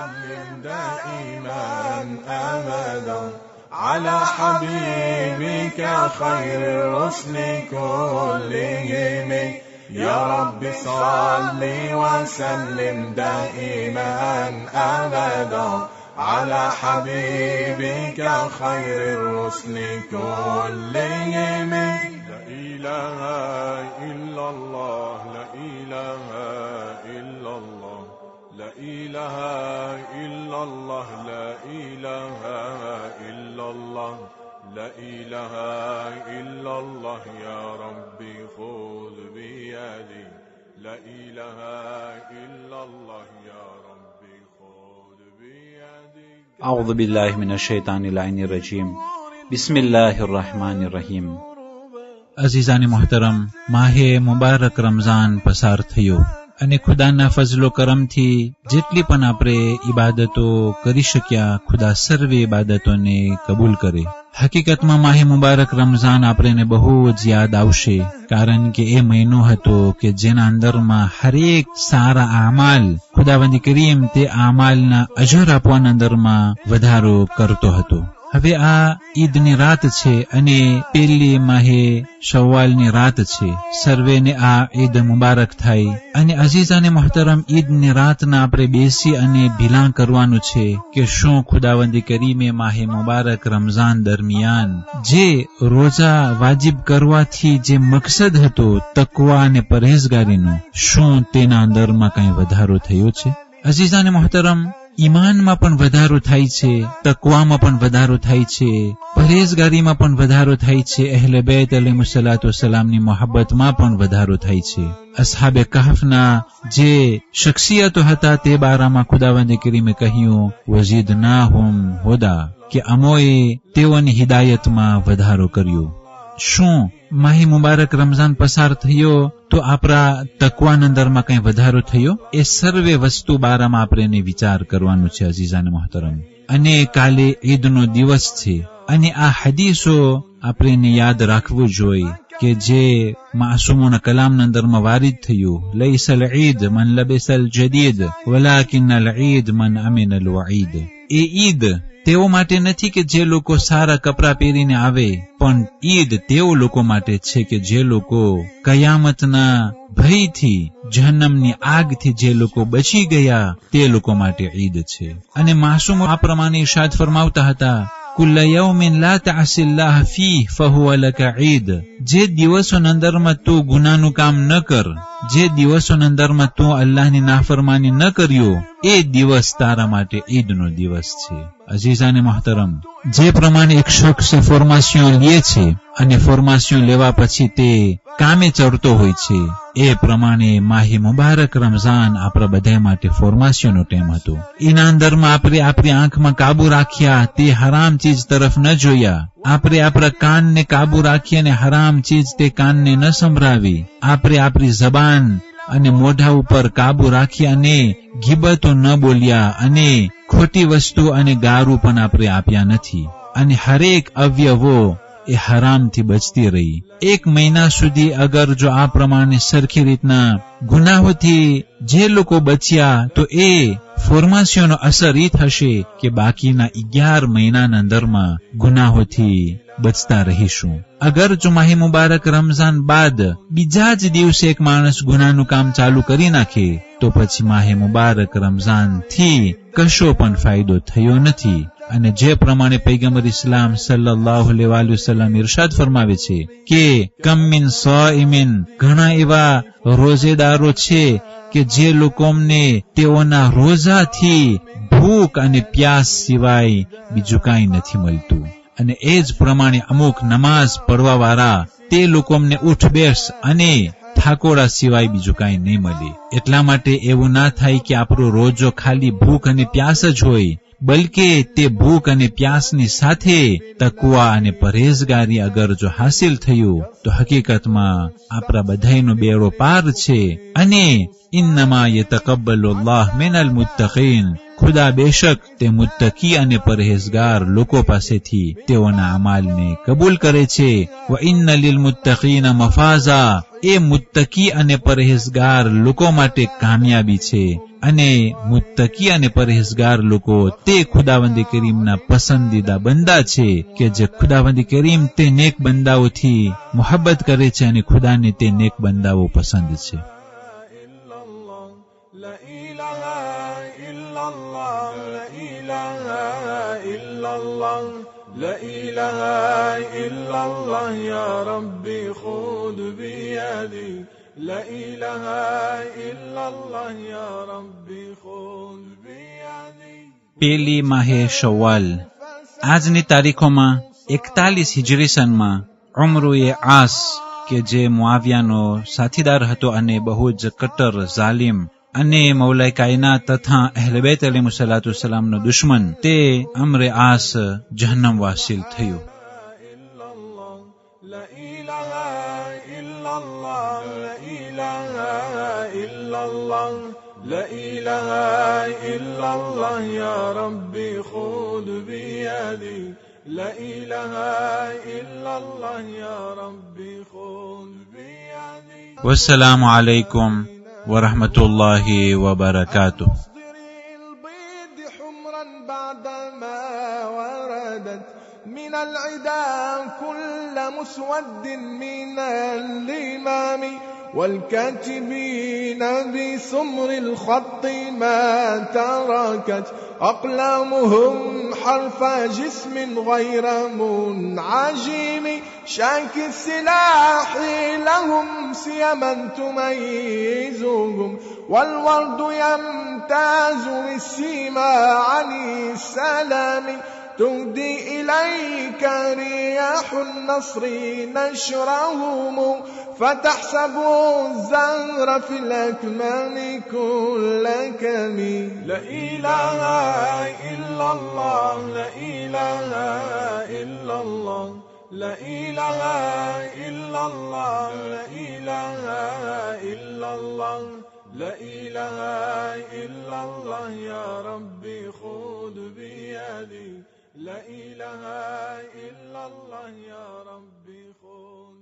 وسلم دائما أبدا على حبيبك خير الرسل كلهم يا رب صل وسلم دائما أبدا على حبيبك خير الرسل كلهم لا إله إلا الله لا إله إلا الله لا إله إلا الله لا إله إلا الله لا إله إلا الله يا ربي خذ بيدي لا إله إلا الله يا ربي خذ بيدي أعوذ بالله من الشيطان اللعين الرجيم بسم الله الرحمن الرحيم અઝીઝાને મોહતરમ માહે મુબારક રમઝાન પસાર થયો અને ખુદાના ફઝલો કરમથી જેટલી પણ આપણે ઇબાદતો કરી શક્યા ખુદા સર્વે ઇબાદતોને કબૂલ કરે. હકીકતમાં માહે મુબારક રમઝાન આપણને બહુ જ યાદ આવશે, કારણ કે એ મહિનો હતો કે જેના અંદરમાં હરેક સારા આમાલ ખુદાવંદી કરીમ તે આમાલના અજર આપવાના અંદરમાં વધારો કરતો હતો. હવે આ ઈદની રાત છે અને પહેલી માહે શવ્વાલની રાત છે. સર્વેને આ ઈદ મુબારક થાય. અને અઝીઝાને મોહતરમ ઈદની રાતના આપણે બેસી અને ભીલાં કરવાનું છે કે શું ખુદાવંદી કરીમે માહે મુબારક રમઝાન દરમિયાન જે રોજા વાજિબ કરવાથી જે મકસદ હતો તકવા અને પરહેઝગારીનો, શું તેના અંદરમાં કંઈ વધારો થયો છે? અઝીઝાને મોહતરમ, ઈમાનમાં પણ વધારો થાય છે, તકવામાં પણ વધારો થાય છે, પરહેઝગારીમાં પણ વધારો થાય છે, અહેલે બેત અલૈહિસ્સલાતુ વસ્સલામની મોહબ્બતમાં પણ વધારો થાય છે. અસ્હાબે કહફના જે શખ્સિયતો હતા તે બારામાં ખુદાવંદ કરીમે કહ્યું વઝિદનાહુમ હુદા કે અમોએ તેઓની હિદાયતમાં વધારો કર્યો. શું માહી મુબારક રમઝાન પસાર થયો તો આપણા તકવાના અંદરમાં કઈ વધારો થયો? એ સર્વે વસ્તુ બારામાં આપણે વિચાર કરવાનું છે અઝીઝાને મોહતરમ. અને કાલે ઈદનો દિવસ છે અને આ હદીસો આપણે યાદ રાખવું જોઈએ કે જે માસૂમોના કલામના અંદરમાં વારિદ થયું, લૈસલ ઈદ મન લબિસલ જદીદ વલાકિનલ ઈદ મન અમિનલ વઈદ. એ ઈદ તેઓ માટે નથી કે જે લોકો સારા કપડા પહેરીને આવે, પણ ઈદ તેઓ લોકો માટે છે કે જે લોકો કયામતના ભયથી, જહન્નમની આગથી જે લોકો બચી ગયા તે લોકો માટે ઈદ છે. અને માસૂમો આ પ્રમાણે ઇરશાદ ફરમાવતા હતા, કુલ્લ યૌમિન લા તઅસિલ્લાહ ફીહ ફહુવ લકા ઈદ. જે દિવસોના અંદરમાં તું ગુનાહનું કામ ન કર, જે દિવસોના અંદરમાં તું અલ્લાહની નાફરમાની ન કર્યો, એ દિવસ તારા માટે ઈદનો દિવસ છે. અઝીઝાને મોહતરમ, જે પ્રમાણે એક શખ્સ ફોર્માસિયો લે છે અને ફોર્માસિયો લેવા પછી તે કામે ચડતો હોય છે, એ પ્રમાણે માહી મુબારક રમઝાન આપણા બધા માટે ફોર્માસિયોનો ટાઈમ હતો. એના અંદરમાં આપણે આપણી આંખમાં કાબુ રાખ્યા, તે હરામ ચીજ તરફ ન જોયા. આપણે આપણા કાનને કાબુ રાખી અને હરામ ચીજ તે કાનને ન સંભળાવી. આપણે આપણી જબાન અને મોઢા ઉપર કાબુ રાખી અને ગીબતો ન બોલ્યા અને ખોટી વસ્તુ અને ગારું પણ આપણે આપ્યા નથી. અને હરેક અવયવો એ હરામથી બચતી રહી. એક મહિના સુધી અગર જો આ પ્રમાણે સરખી રીતના ગુનાહોથી જે લોકો બચ્યા તો એ ફોર્માસિયોનો અસર એ થશે કે બાકીના 11 મહિનાના અંદરમાં ગુનાહોથી બચતા રહીશું. અગર જો માહી મુબારક રમઝાન બાદ બીજા જ દિવસે એક માણસ ગુનાહનું કામ ચાલુ કરી નાખે તો પછી માહી મુબારક રમઝાન થી કશો પણ ફાયદો થયો નથી. અને જે પ્રમાણે પૈગંબર ઇસ્લામ સલ્લલ્લાહુ અલૈહિ વસલ્લમ ઇરશાદ ફરમાવે છે કે કમ મિન સાઇમિન, ઘણા એવા રોઝેદારો છે કે જે લોકોને તેઓના રોઝાથી ભૂખ અને પ્યાસ સિવાય બીજું કાંઈ નથી મળતું. અને એ જ પ્રમાણે અમુક નમાઝ પડવાવાળા તે લોકોને ઉઠ બેસ અને થાકોડા સિવાય બીજું કાંઈ નહીં મળે. એટલા માટે એવું ના થાય કે આપણો રોજો ખાલી ભૂખ અને પ્યાસ જ હોય, બલકે તે ભૂખ અને પ્યાસની સાથે તકવા અને પરહેઝગારી અગર જો હાસિલ થયું તો હકીકતમાં આપણા બધાયનો બેડો પાર છે. અને ઇન્નમા યતકબ્બલુ અલ્લાહ મિનલ મુત્તકીન, ખુદા બેશક તે મુત્તકી અને પરહેઝગાર લોકો પાસેથી તેઓના અમાલને કબૂલ કરે છે. વ ઇન્ન લિલ મુત્તકીન મફાઝા, એ મુત્તકી અને પરહેઝગાર લોકો માટે કામયાબી છે અને મુત્તકી અને પરહેઝગાર લોકો તે ખુદાવંદ કરીમના પસંદીદા બંદા છે કે જે ખુદાવંદ કરીમ તે નેક બંદાઓથી મોહબ્બત કરે છે અને ખુદાને તે નેક બંદાઓ પસંદ છે. لا إله إلا الله يا ربي خذ بيدي لا إله إلا الله يا ربي خذ بيدي. પેલી માહે શવ્વાલ આજની તારીખોમાં 41 હિજરી સનમાં ઉમરુએ આસ કે જે મુઆવિયાનો સાથીદાર હતો અને બહુ જ કટ્ટર ઝાલિમ અને મૌલાએ કાયનાત તથા અહેલે બેત અલૈહિસ્સલાતુ વસ્સલામનો દુશ્મન તે અમરે આસ જહન્નમ વાસિલ થયો. لا إله إلا الله يا ربي خذ بيدي لا إله إلا الله يا ربي خذ بيدي. والسلام عليكم ورحمة الله وبركاته. البيض حمرا بعدما وردت من العدا كل مسود من الإمام والكاتبين بسمر الخط ما تركت أقلامهم حرف جسم غير منعجم شاك السلاح لهم سيما تميزهم والورد يمتاز بالسيما عن السلام تهدي إليك رياح النصر نشرهم فتحسب الزهر في الأكمام كل كمي. لا إله إلا الله لا إله إلا الله لا إله إلا الله لا إله إلا الله لا إله إلا الله يا ربي خذ بيدي لا إله إلا الله يا ربي خذ